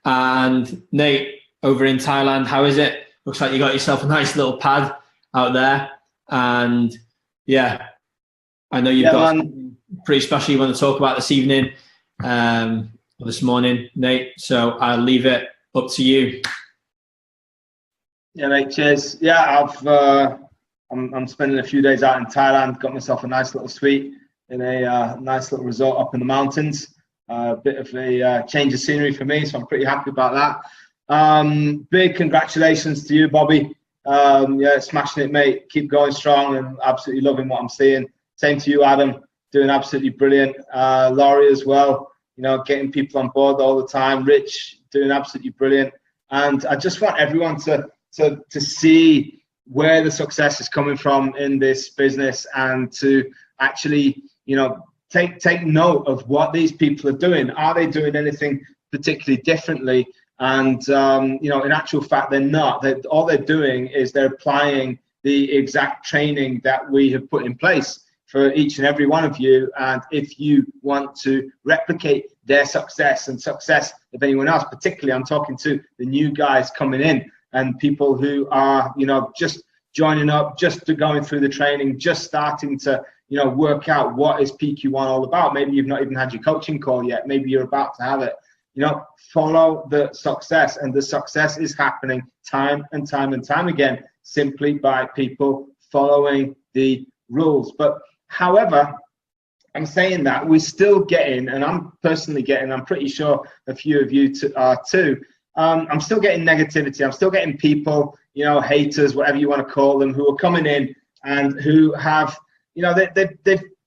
And Nate, over in Thailand, how is it? Looks like you got yourself a nice little pad out there. And yeah, I know you've got something pretty special you want to talk about this evening, or this morning, Nate. So I'll leave it up to you. Yeah, mate. Cheers. Yeah, I'm spending a few days out in Thailand. Got myself a nice little suite in a nice little resort up in the mountains. A bit of a change of scenery for me, so I'm pretty happy about that. Big congratulations to you, Bobby. Yeah, smashing it, mate. Keep going strong and absolutely loving what I'm seeing. Same to you, Adam. Doing absolutely brilliant. Laurie as well. You know, getting people on board all the time. Rich, doing absolutely brilliant. And I just want everyone to see where the success is coming from in this business, and to actually, you know, take note of what these people are doing. Are they doing anything particularly differently? And you know, in actual fact, they're not. All they're doing is they're applying the exact training that we have put in place for each and every one of you. And if you want to replicate their success and success of anyone else, particularly I'm talking to the new guys coming in and people who are, you know, just joining up, just going through the training, just starting to, you know, work out what is PQ1 all about. Maybe you've not even had your coaching call yet. Maybe you're about to have it. You know, follow the success, and the success is happening time and time and time again, simply by people following the rules. But however, I'm saying that we're still getting, and I'm personally getting, I'm pretty sure a few of you are too, I'm still getting negativity. I'm still getting people, you know, haters, whatever you want to call them, who are coming in and who have, you know,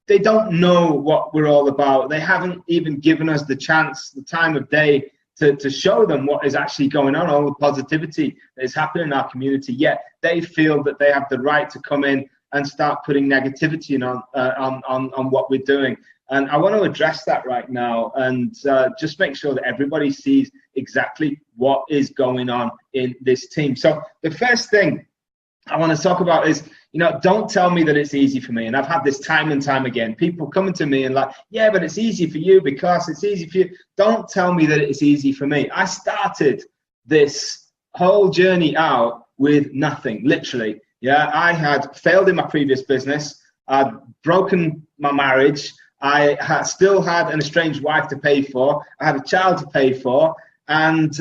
they don't know what we're all about. They haven't even given us the chance, the time of day to show them what is actually going on, all the positivity that is happening in our community. Yet they feel that they have the right to come in and start putting negativity on what we're doing. And I want to address that right now, and just make sure that everybody sees exactly what is going on in this team. So the first thing I want to talk about is, you know, don't tell me that it's easy for me. And I've had this time and time again. People coming to me and like, yeah, but it's easy for you because it's easy for you. Don't tell me that it's easy for me. I started this whole journey out with nothing, literally. Yeah, I had failed in my previous business. I'd broken my marriage. I still had an estranged wife to pay for. I had a child to pay for. And,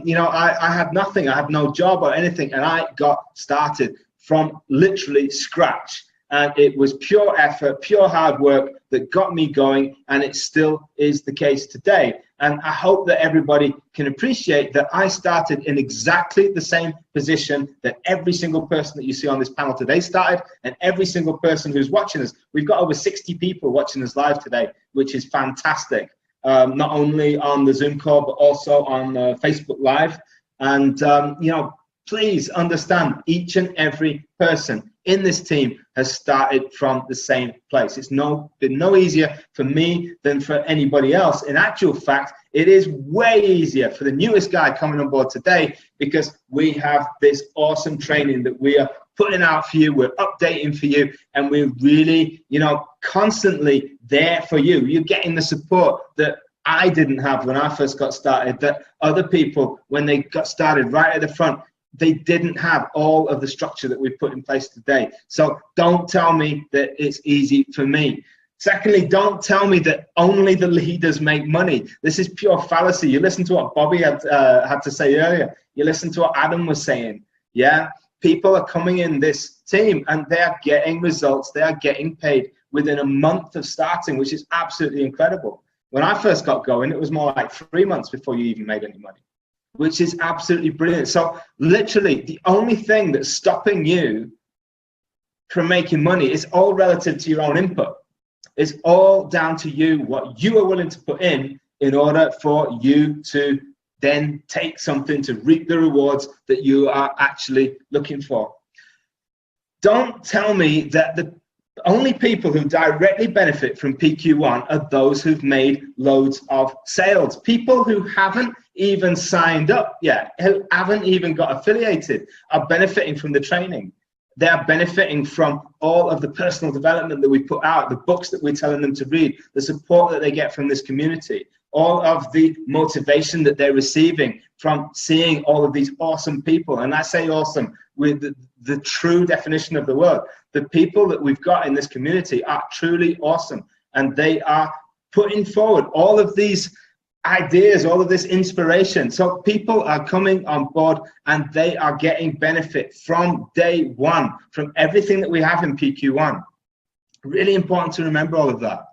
you know, I had nothing. I had no job or anything. And I got started from literally scratch. And it was pure effort, pure hard work that got me going. And it still is the case today. And I hope that everybody can appreciate that I started in exactly the same position that every single person that you see on this panel today started, and every single person who's watching us. We've got over 60 people watching us live today, which is fantastic. Not only on the Zoom call, but also on Facebook Live. And, you know, please understand, each and every person in this team has started from the same place. It's been no easier for me than for anybody else. In actual fact, it is way easier for the newest guy coming on board today, because we have this awesome training that we are putting out for you, we're updating for you, and we're really, you know, constantly there for you. You're getting the support that I didn't have when I first got started, that other people, when they got started right at the front, they didn't have all of the structure that we've put in place today. So don't tell me that it's easy for me. Secondly, don't tell me that only the leaders make money. This is pure fallacy. You listen to what Bobby had to say earlier. You listen to what Adam was saying. Yeah, people are coming in this team and they are getting results. They are getting paid within a month of starting, which is absolutely incredible. When I first got going, it was more like 3 months before you even made any money, which is absolutely brilliant. So literally the only thing that's stopping you from making money is all relative to your own input. It's all down to you, what you are willing to put in order for you to then take something to reap the rewards that you are actually looking for. Don't tell me that the only people who directly benefit from PQ1 are those who've made loads of sales. People who haven't even signed up yet, who haven't even got affiliated, are benefiting from the training. They're benefiting from all of the personal development that we put out, the books that we're telling them to read, the support that they get from this community. all of the motivation that they're receiving from seeing all of these awesome people. And I say awesome with the true definition of the word. The people that we've got in this community are truly awesome, and they are putting forward all of these ideas, all of this inspiration. So people are coming on board and they are getting benefit from day one, from everything that we have in PQ1. Really important to remember all of that.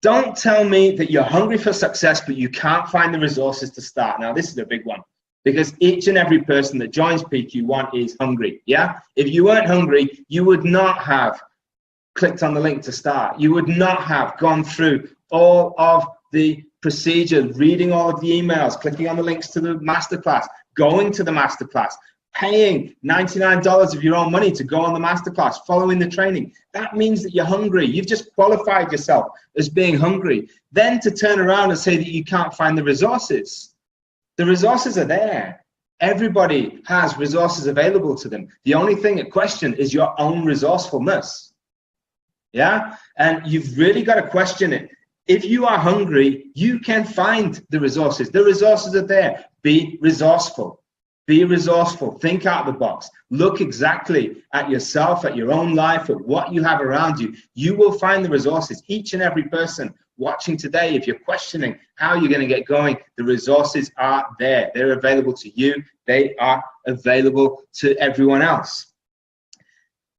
Don't tell me that you're hungry for success, but you can't find the resources to start. Now, this is a big one, because each and every person that joins PQ1 is hungry, yeah? If you weren't hungry, you would not have clicked on the link to start. You would not have gone through all of the procedure, reading all of the emails, clicking on the links to the masterclass, going to the masterclass, paying $99 of your own money to go on the masterclass, following the training. That means that you're hungry. You've just qualified yourself as being hungry. Then to turn around and say that you can't find the resources. The resources are there. Everybody has resources available to them. The only thing at question is your own resourcefulness. Yeah? And you've really got to question it. If you are hungry, you can find the resources. The resources are there. Be resourceful. Be resourceful. Think out of the box. Look exactly at yourself, at your own life, at what you have around you. You will find the resources. Each and every person watching today, if you're questioning how you're going to get going, the resources are there. They're available to you. They are available to everyone else.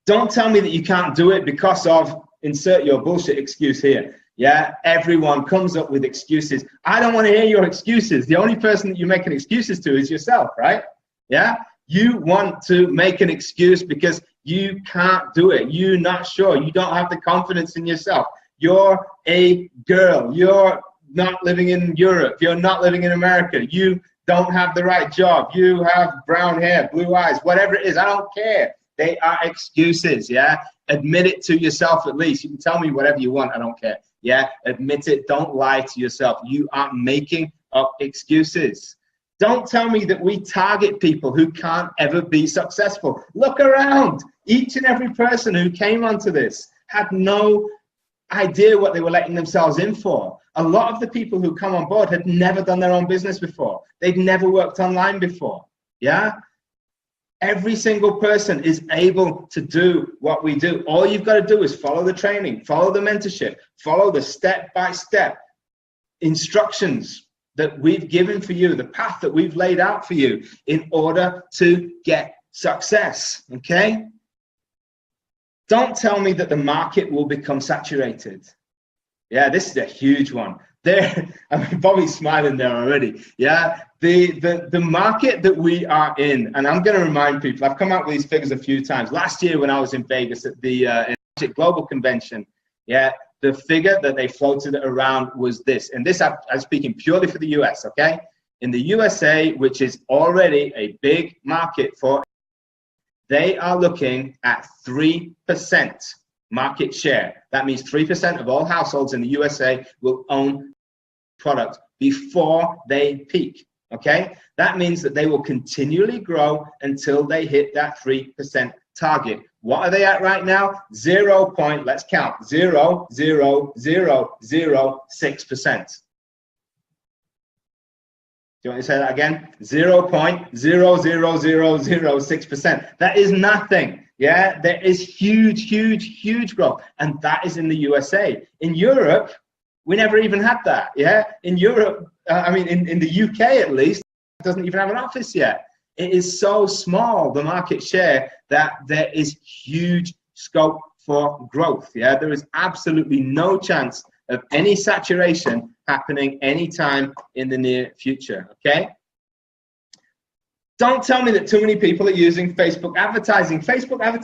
Don't tell me that you can't do it because of, insert your bullshit excuse here. Yeah, everyone comes up with excuses. I don't want to hear your excuses. The only person that you're making excuses to is yourself, right? Yeah, you want to make an excuse because you can't do it. You're not sure. You don't have the confidence in yourself. You're a girl. You're not living in Europe. You're not living in America. You don't have the right job. You have brown hair, blue eyes, whatever it is. I don't care. They are excuses, yeah? Admit it to yourself at least. You can tell me whatever you want. I don't care. Yeah, admit it. Don't lie to yourself. You are making up excuses. Don't tell me that we target people who can't ever be successful. Look around. Each and every person who came onto this had no idea what they were letting themselves in for. A lot of the people who come on board had never done their own business before. They'd never worked online before. Yeah. Every single person is able to do what we do. All you've got to do is follow the training, follow the mentorship, follow the step-by-step instructions that we've given for you, the path that we've laid out for you in order to get success, okay? Don't tell me that the market will become saturated. Yeah, this is a huge one. There, I mean, Bobby's smiling there already. Yeah, the market that we are in, and I'm going to remind people, I've come out with these figures a few times. Last year when I was in Vegas at the Global Convention, yeah, the figure that they floated around was this. And this, I'm speaking purely for the US, okay? In the USA, which is already a big market for, they are looking at 3% market share. That means 3% of all households in the USA will own product before they peak, okay? That means that they will continually grow until they hit that 3% target. What are they at right now? 0. Let's count, 0.0006%. Do you want me to say that again? 0.00006%. That is nothing. Yeah, there is huge growth, and that is in the USA. In Europe, we never even had that. Yeah, in Europe, I mean, in the UK at least, it doesn't even have an office yet. It is so small, the market share, that there is huge scope for growth. Yeah, there is absolutely no chance of any saturation happening anytime in the near future. Okay. Don't tell me that too many people are using Facebook advertising.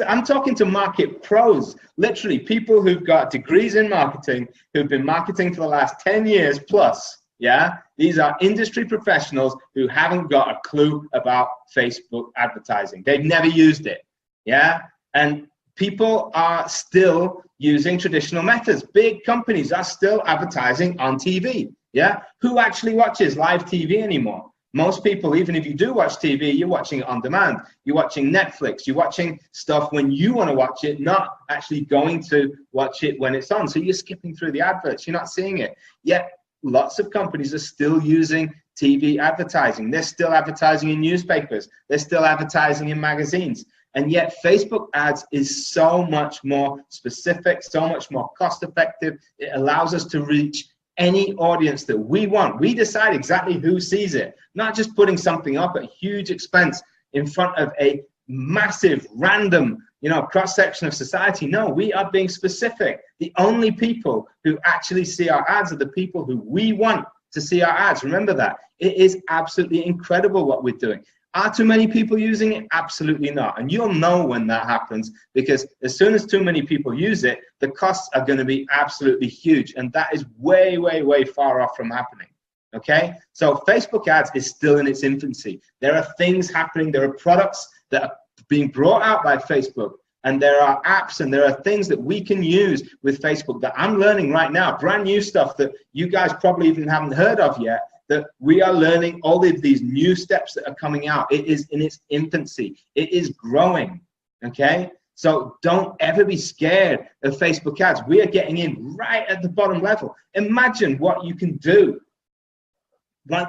I'm talking to market pros, literally people who've got degrees in marketing, who've been marketing for the last 10 years plus. Yeah, these are industry professionals who haven't got a clue about Facebook advertising. They've never used it. Yeah, and people are still using traditional methods. Big companies are still advertising on TV. Yeah, who actually watches live TV anymore? Most people, even if you do watch TV, you're watching it on demand. You're watching Netflix. You're watching stuff when you want to watch it, not actually going to watch it when it's on. So you're skipping through the adverts. You're not seeing it. Yet lots of companies are still using TV advertising. They're still advertising in newspapers. They're still advertising in magazines. And yet Facebook ads is so much more specific, so much more cost effective. It allows us to reach any audience that we want. We decide exactly who sees it, not just putting something up at huge expense in front of a massive random, cross section of society. No, we are being specific. The only people who actually see our ads are the people who we want to see our ads. Remember that. It is absolutely incredible what we're doing. Are too many people using it? Absolutely not. And you'll know when that happens, because as soon as too many people use it, the costs are going to be absolutely huge. And that is way, way, way far off from happening. Okay? So Facebook ads is still in its infancy. There are things happening. There are products that are being brought out by Facebook. And there are apps and there are things that we can use with Facebook that I'm learning right now. Brand new stuff that you guys probably even haven't heard of yet. That we are learning all of these new steps that are coming out. It is in its infancy. It is growing, okay? So don't ever be scared of Facebook ads. We are getting in right at the bottom level. Imagine what you can do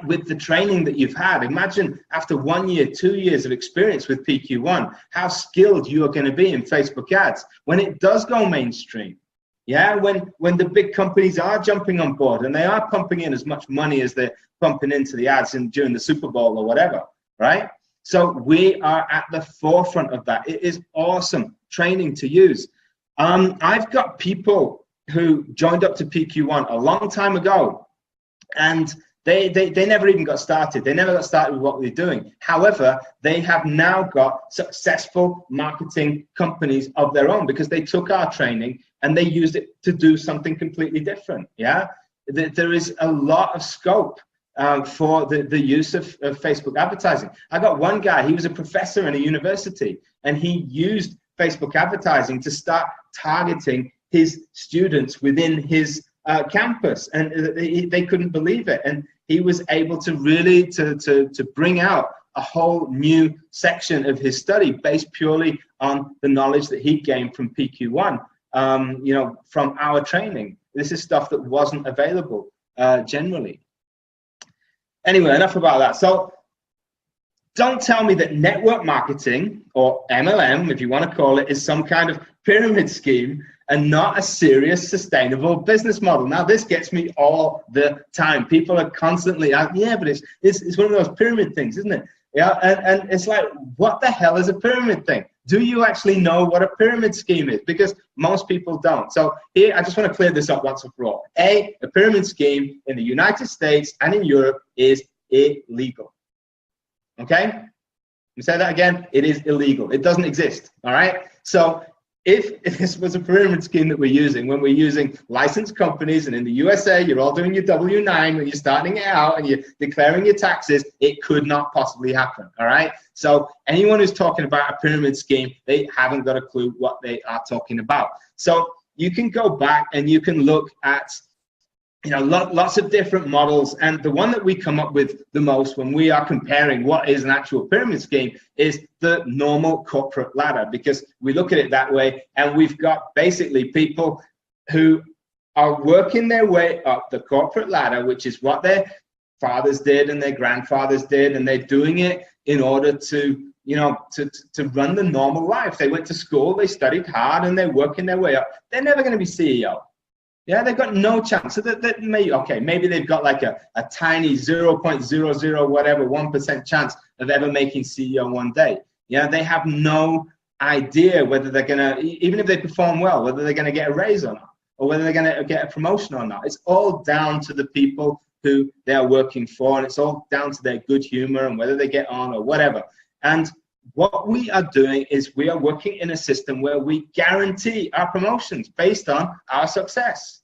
with the training that you've had. Imagine after 1 year, 2 years of experience with PQ1, how skilled you are going to be in Facebook ads when it does go mainstream. Yeah, when the big companies are jumping on board and they are pumping in as much money as they're pumping into the ads during the Super Bowl or whatever, right? So we are at the forefront of that. It is awesome training to use. I've got people who joined up to PQ1 a long time ago, and they never even got started. They never got started with what they're doing. However, they have now got successful marketing companies of their own because they took our training and they used it to do something completely different. Yeah, there is a lot of scope for the use of Facebook advertising. I got one guy, he was a professor in a university, and he used Facebook advertising to start targeting his students within his campus, and they couldn't believe it. And he was able to really to bring out a whole new section of his study based purely on the knowledge that he gained from PQ1, from our training. This is stuff that wasn't available generally. Anyway, enough about that. So don't tell me that network marketing, or MLM, if you want to call it, is some kind of pyramid scheme and not a serious, sustainable business model. Now, this gets me all the time. People are constantly, yeah, but it's one of those pyramid things, isn't it? Yeah, and it's like, what the hell is a pyramid thing? Do you actually know what a pyramid scheme is? Because most people don't. So here, I just want to clear this up once and for all. A pyramid scheme in the United States and in Europe is illegal. Okay? Let me say that again. It is illegal. It doesn't exist. All right? So if this was a pyramid scheme that we're using, when we're using licensed companies, and in the USA, you're all doing your W-9 when you're starting it out and you're declaring your taxes, it could not possibly happen, all right? So anyone who's talking about a pyramid scheme, they haven't got a clue what they are talking about. So you can go back and you can look at lots of different models, and the one that we come up with the most when we are comparing what is an actual pyramid scheme is the normal corporate ladder, because we look at it that way, and we've got basically people who are working their way up the corporate ladder, which is what their fathers did and their grandfathers did, and they're doing it in order to to run the normal life. They went to school, they studied hard, and they're working their way up. They're never going to be CEO. Yeah, they've got no chance. So that maybe they've got like a tiny 0.00 whatever 1% chance of ever making CEO one day. Yeah, they have no idea whether they're gonna, even if they perform well, whether they're gonna get a raise or not, or whether they're gonna get a promotion or not. It's all down to the people who they are working for, and it's all down to their good humor and whether they get on or whatever. And what we are doing is we are working in a system where we guarantee our promotions based on our success.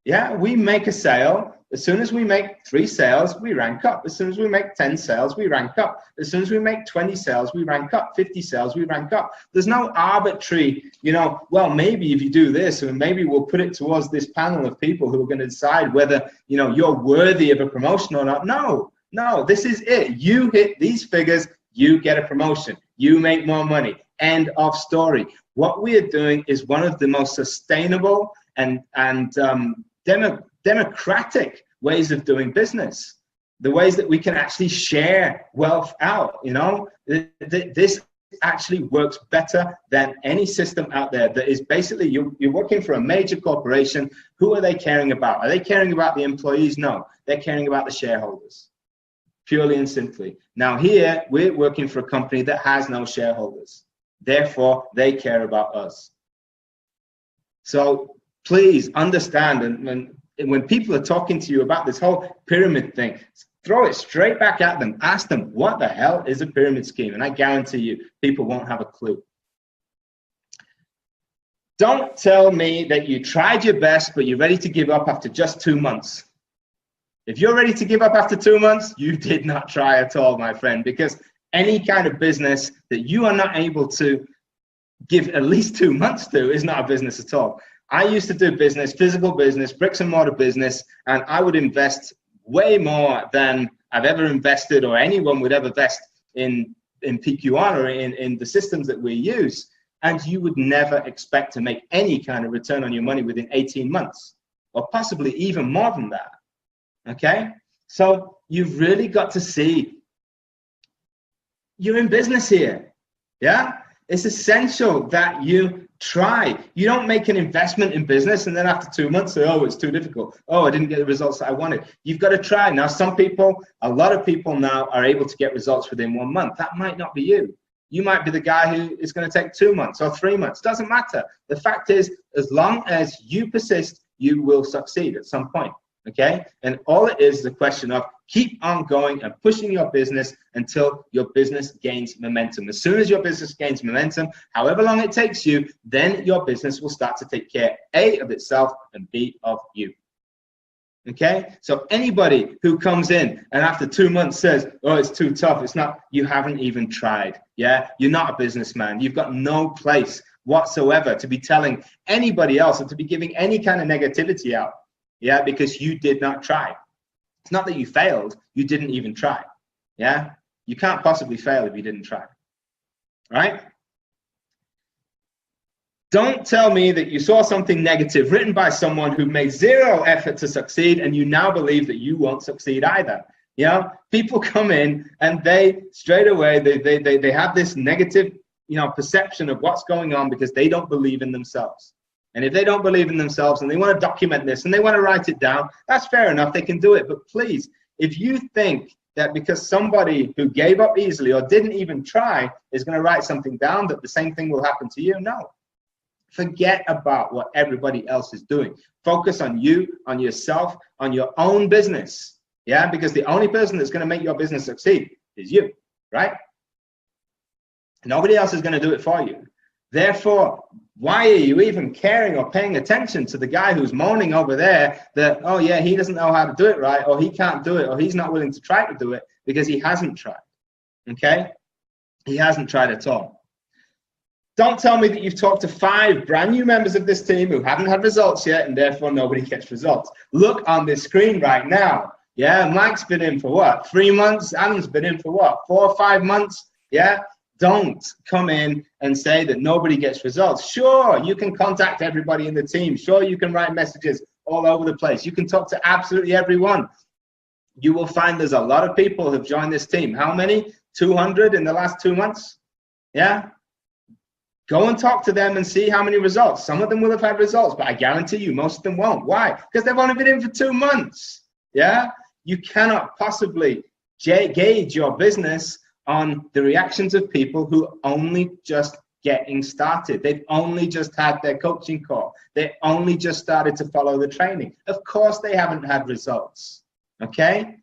Yeah, we make a sale. As soon as we make 3 sales, we rank up. As soon as we make 10 sales, we rank up. As soon as we make 20 sales, we rank up. 50 sales, we rank up. There's no arbitrary, well, maybe if you do this, and maybe we'll put it towards this panel of people who are going to decide whether, you're worthy of a promotion or not. No, this is it. You hit these figures, you get a promotion, you make more money, end of story. What we are doing is one of the most sustainable and democratic ways of doing business, the ways that we can actually share wealth out. You know, this actually works better than any system out there that is basically you're working for a major corporation. Who are they caring about? Are they caring about the employees? No, they're caring about the shareholders, purely and simply. Now here, we're working for a company that has no shareholders. Therefore, they care about us. So please understand, and when people are talking to you about this whole pyramid thing, throw it straight back at them. Ask them, what the hell is a pyramid scheme? And I guarantee you, people won't have a clue. Don't tell me that you tried your best, but you're ready to give up after just 2 months. If you're ready to give up after 2 months, you did not try at all, my friend, because any kind of business that you are not able to give at least 2 months to is not a business at all. I used to do business, physical business, bricks and mortar business, and I would invest way more than I've ever invested or anyone would ever invest in PQ1 or in the systems that we use. And you would never expect to make any kind of return on your money within 18 months, or possibly even more than that. Okay? So you've really got to see you're in business here. Yeah? It's essential that you try. You don't make an investment in business and then after 2 months say, oh, it's too difficult. Oh, I didn't get the results that I wanted. You've got to try. Now, some people, a lot of people now are able to get results within 1 month. That might not be you. You might be the guy who is going to take 2 months or 3 months. Doesn't matter. The fact is, as long as you persist, you will succeed at some point. Okay? And all it is a question of keep on going and pushing your business until your business gains momentum. As soon as your business gains momentum, however long it takes you, then your business will start to take care, A, of itself, and B, of you. Okay? So anybody who comes in and after 2 months says, oh, it's too tough, it's not, you haven't even tried. Yeah? You're not a businessman. You've got no place whatsoever to be telling anybody else or to be giving any kind of negativity out. Yeah, because you did not try. It's not that you failed, you didn't even try. Yeah, you can't possibly fail if you didn't try. Right? Don't tell me that you saw something negative written by someone who made zero effort to succeed and you now believe that you won't succeed either. You know, people come in and they straight away, they have this negative, you know, perception of what's going on because they don't believe in themselves. And if they don't believe in themselves and they want to document this and they want to write it down, that's fair enough. They can do it. But please, if you think that because somebody who gave up easily or didn't even try is going to write something down, that the same thing will happen to you, no. Forget about what everybody else is doing. Focus on you, on yourself, on your own business. Yeah, because the only person that's going to make your business succeed is you, right? Nobody else is going to do it for you. Therefore, why are you even caring or paying attention to the guy who's moaning over there that, oh yeah, he doesn't know how to do it right, or he can't do it, or he's not willing to try to do it because he hasn't tried, okay? He hasn't tried at all. Don't tell me that you've talked to 5 brand new members of this team who haven't had results yet and therefore nobody gets results. Look on this screen right now. Yeah, Mike's been in for what? 3 months? Adam's been in for what? 4 or 5 months? Yeah? Don't come in and say that nobody gets results. Sure, you can contact everybody in the team. Sure, you can write messages all over the place. You can talk to absolutely everyone. You will find there's a lot of people who have joined this team. How many? 200 in the last 2 months? Yeah? Go and talk to them and see how many results. Some of them will have had results, but I guarantee you most of them won't. Why? Because they've only been in for 2 months. Yeah? You cannot possibly gauge your business on the reactions of people who are only just getting started. They've only just had their coaching call. They only just started to follow the training. Of course they haven't had results, okay?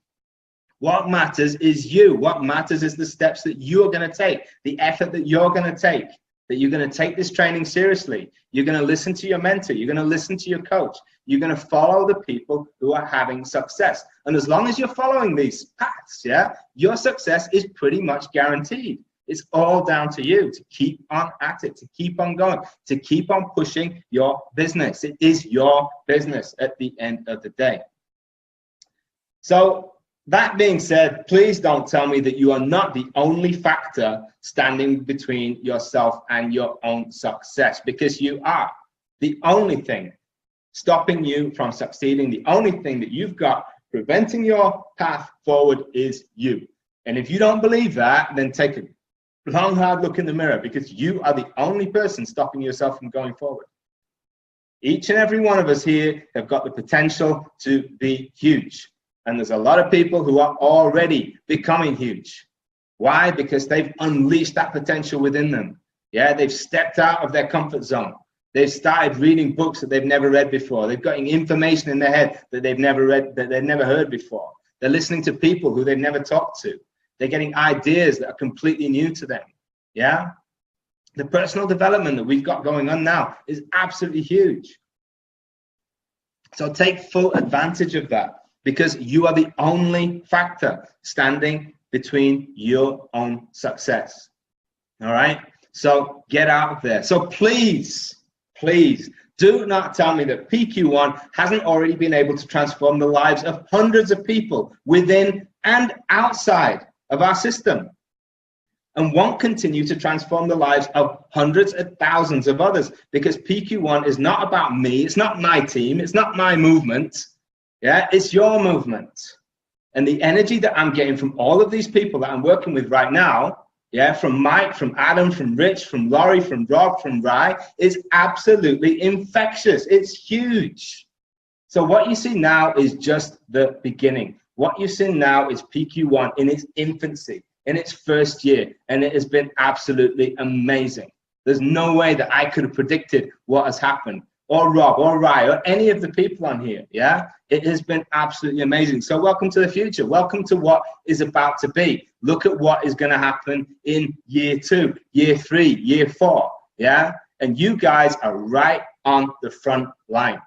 What matters is you. What matters is the steps that you're going to take, the effort that you're going to take, that you're going to take this training seriously. You're going to listen to your mentor. You're going to listen to your coach. You're going to follow the people who are having success. And as long as you're following these paths, yeah, your success is pretty much guaranteed. It's all down to you to keep on at it, to keep on going, to keep on pushing your business. It is your business at the end of the day. So that being said, please don't tell me that you are not the only factor standing between yourself and your own success, because you are. The only thing stopping you from succeeding. The only thing that you've got preventing your path forward is you. And if you don't believe that, then take a long, hard look in the mirror, because you are the only person stopping yourself from going forward. Each and every one of us here have got the potential to be huge. And there's a lot of people who are already becoming huge. Why? Because they've unleashed that potential within them. Yeah, they've stepped out of their comfort zone. They've started reading books that they've never read before. They've got information in their head that they've never read, that they've never heard before. They're listening to people who they've never talked to. They're getting ideas that are completely new to them. Yeah, the personal development that we've got going on now is absolutely huge. So take full advantage of that, because you are the only factor standing between your own success. All right, so get out there. So please do not tell me that PQ1 hasn't already been able to transform the lives of hundreds of people within and outside of our system, and won't continue to transform the lives of hundreds of thousands of others, because PQ1 is not about me, it's not my team, it's not my movement. Yeah, it's your movement. And the energy that I'm getting from all of these people that I'm working with right now, yeah, from Mike, from Adam, from Rich, from Laurie, from Rob, from Rai, is absolutely infectious. It's huge. So what you see now is just the beginning. What you see now is PQ1 in its infancy, in its first year, and it has been absolutely amazing. There's no way that I could have predicted what has happened, or Rob, or Rai, or any of the people on here. Yeah, it has been absolutely amazing. So welcome to the future. Welcome to what is about to be. Look at what is going to happen in year 2, year 3, year 4. Yeah, and you guys are right on the front line.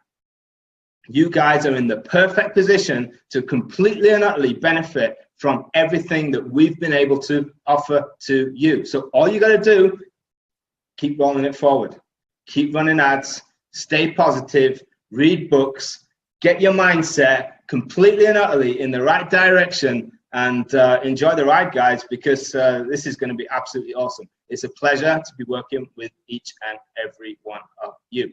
You guys are in the perfect position to completely and utterly benefit from everything that we've been able to offer to you. So all you got to do, keep rolling it forward. Keep running ads, stay positive, read books, get your mindset completely and utterly in the right direction, and enjoy the ride, guys, because this is going to be absolutely awesome. It's a pleasure to be working with each and every one of you.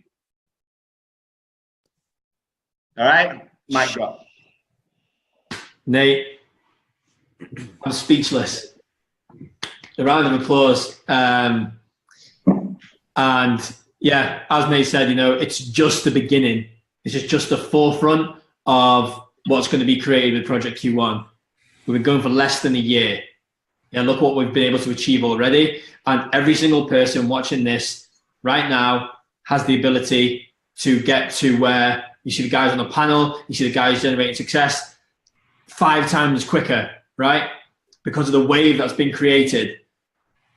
All right, mic drop. Nate, I'm speechless. A round of applause. And yeah, as Nate said, you know, it's just the beginning. This is just the forefront of what's going to be created with Project Q1. We've been going for less than a year. And look what we've been able to achieve already. And every single person watching this right now has the ability to get to where you see the guys on the panel, you see the guys generating success 5 times quicker, right? Because of the wave that's been created.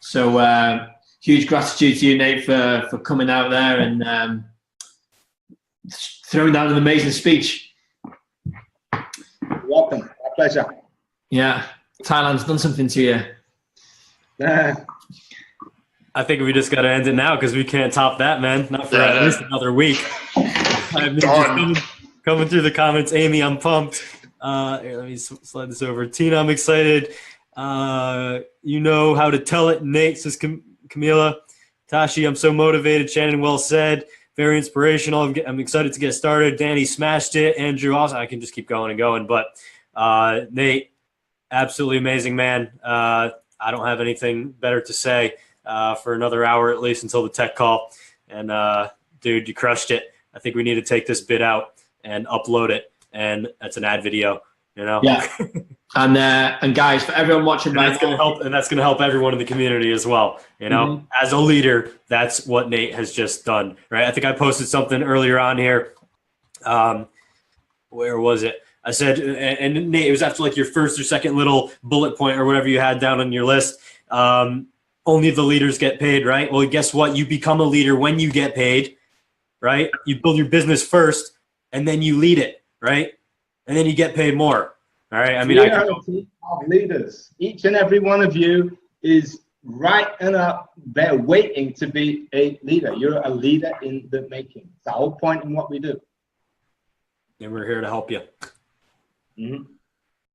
So huge gratitude to you, Nate, for coming out there and throwing down an amazing speech. You're welcome. My pleasure. Yeah, Thailand's done something to you. I think we just got to end it now because we can't top that, man. Not for at least another week. I've been just coming through the comments. Amy, I'm pumped. Here, let me slide this over. Tina, I'm excited. You know how to tell it. Nate, says Camila. Tashi, I'm so motivated. Shannon, well said. Very inspirational. I'm excited to get started. Danny smashed it. Andrew, also, I can just keep going and going. But Nate, absolutely amazing, man. I don't have anything better to say for another hour at least until the tech call. And, dude, you crushed it. I think we need to take this bit out and upload it. And that's an ad video, you know? Yeah. And guys, for everyone watching right now, that's going to help everyone in the community as well. You know, as a leader, that's what Nate has just done, right? I think I posted something earlier on here. Where was it? I said, and Nate, it was after like your first or second little bullet point or whatever you had down on your list. Only the leaders get paid, right? Well, guess what? You become a leader when you get paid, right? You build your business first and then you lead it, right? And then you get paid more. All right. I mean, we are a team of leaders. Each and every one of you is right and up there waiting to be a leader. You're a leader in the making. It's the whole point in what we do. And we're here to help you. Mm-hmm.